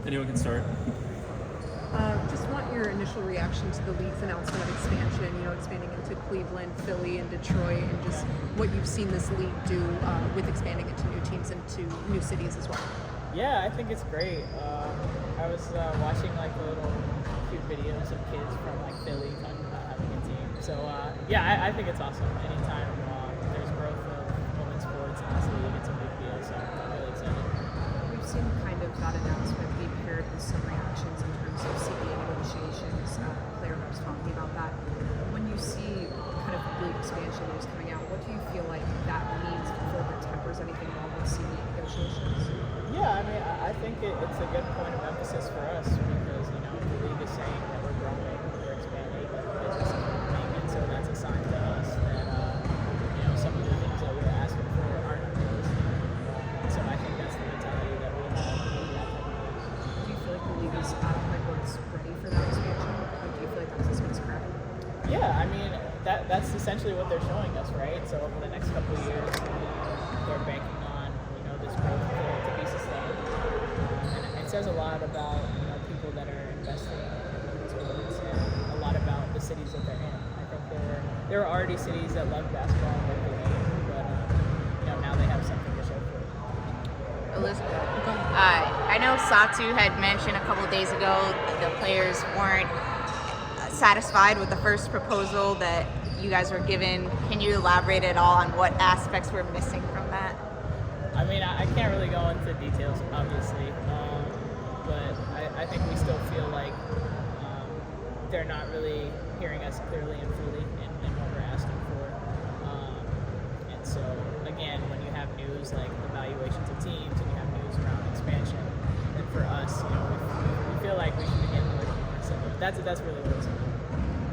Anyone can start. Just want your initial reaction to the league's announcement of expansion, expanding into Cleveland, Philly, and Detroit, and just what you've seen this league do with expanding into new teams into new cities as well. Yeah, I think it's great. I was watching like the little cute videos of kids from like Philly talking about having a team. So I think it's awesome. Anytime there's growth of women's sports in this league, it's a big deal. So I'm really excited. We've seen kind of that announcement be paired with some reactions in terms of CBA negotiations, player reps talking about that. When you see kind of league expansion news coming out, what do you feel like that means further tempers anything wrong with CBA negotiations? Yeah, I mean, I think it's a good point of emphasis for us because, the league is saying that we're growing, we're expanding, business is growing, and so that's a sign to us that, some of the things that we're asking for aren't realistic. And so I think that's the mentality that we have. Do you feel like the league is at a point where it's ready for that expansion? Or do you feel like that's just what's crowded? Yeah, I mean, that's essentially what they're showing us, right? So over the next couple of years, they're banking on, this growth to be sustained. And it says a lot about, people that are investing in sports and a lot about the cities that they're in. I think there are already cities that love basketball and love the game, but, now they have something to show for it. Elizabeth, I know Satu had mentioned a couple of days ago that the players weren't satisfied with the first proposal that you guys were given. Can you elaborate at all on what aspects were missing from that? I mean, I can't really go into details, obviously, but I think we still feel like they're not really hearing us clearly and fully in what we're asking for. And so, again, when you have news like evaluations of teams and you have news around expansion, then for us, we feel like we should be getting more. So that's really what it's about.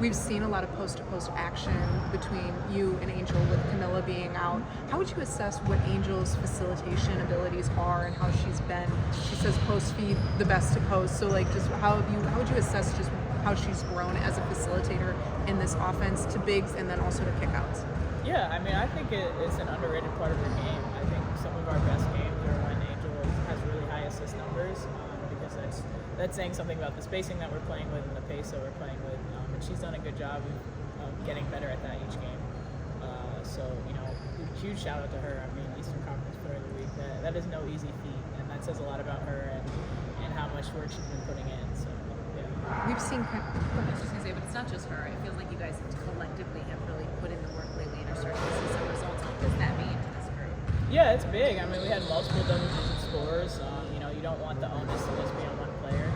We've seen a lot of post-to-post action between you and Angel with Camilla being out. How would you assess what Angel's facilitation abilities are and how she's been? She says post feed the best to post. So just how would you assess just how she's grown as a facilitator in this offense to bigs and then also to kickouts? Yeah, I mean, I think it's an underrated part of her game. I think some of our best games are when Angel has really high assist numbers because that's saying something about the spacing that we're playing with and the pace that we're playing with. And she's done a good job of getting better at that each game. So, huge shout out to her. I mean, Eastern Conference Player of the Week. That is no easy feat, and that says a lot about her and how much work she's been putting in. So, yeah. We've seen. I was just gonna say, but it's not just her. It feels like you guys collectively have really put in the work lately and are starting to see some results. What does that mean to this group? Yeah, it's big. I mean, we had multiple double-digit scores. You don't want the onus to just be on one player.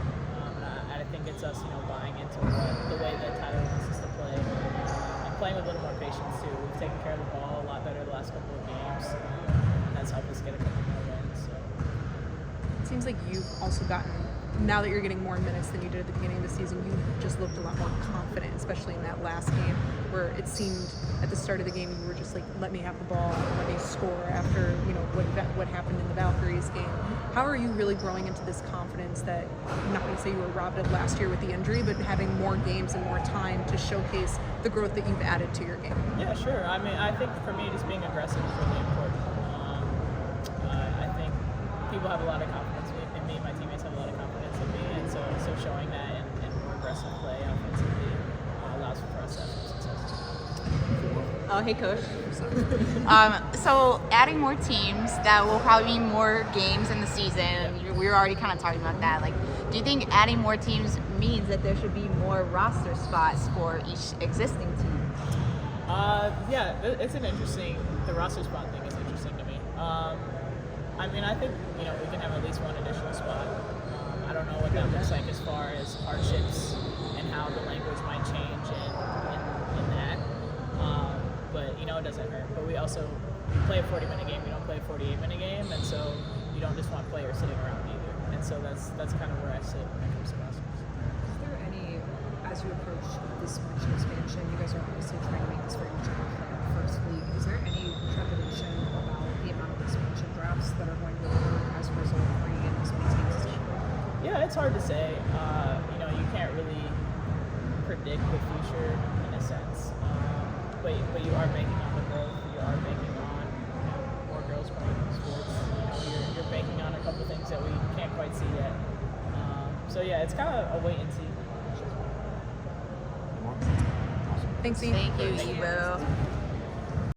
I think it's us, buying into the way that Tyler wants us to play and playing with a little more patience too. We've taken care of the ball a lot better the last couple of games, and that's helped us get a couple more wins. So. It seems like you've also gotten, now that you're getting more minutes than you did at the beginning of the season, you just looked a lot more confident, especially in that last game where it seemed at the start of the game you were just like, let me have the ball, let me score after, what happened in the Valkyries game. How are you really growing into this confidence that, I'm not going to say you were robbed of last year with the injury, but having more games and more time to showcase the growth that you've added to your game? Yeah, sure. I mean, I think for me, just being aggressive is really important. I think people have a lot of confidence in me. My teammates have a lot of confidence in me, and so showing that and more aggressive play offensively allows for us to have some success. Oh, hey, Coach. So adding more teams, that will probably be more games in the season. We were already kind of talking about that. Do you think adding more teams means that there should be more roster spots for each existing team? Yeah, it's the roster spot thing is interesting to me. I mean, I think, we can have at least one additional spot. I don't know what that looks like as far as hardships and how the language might change in that. But, it doesn't hurt. But we play a 40-minute game. We don't play a 48-minute game. And so you don't just want players sitting around either. And so that's kind of where I sit when it comes to rosters. Is there any, as you approach this much expansion, you guys are obviously trying to make this very much like a first league. Is there any trepidation about the amount of expansion drafts that are going to occur as a result of bringing in this many teams? Yeah, it's hard to say. You can't really predict the future in a sense. But you are banking on the growth. You are banking on more girls playing sports. You're banking on a couple things that we can't quite see yet. So yeah, it's kind of a wait and see. Thanks, Eve. Thank you, Evo.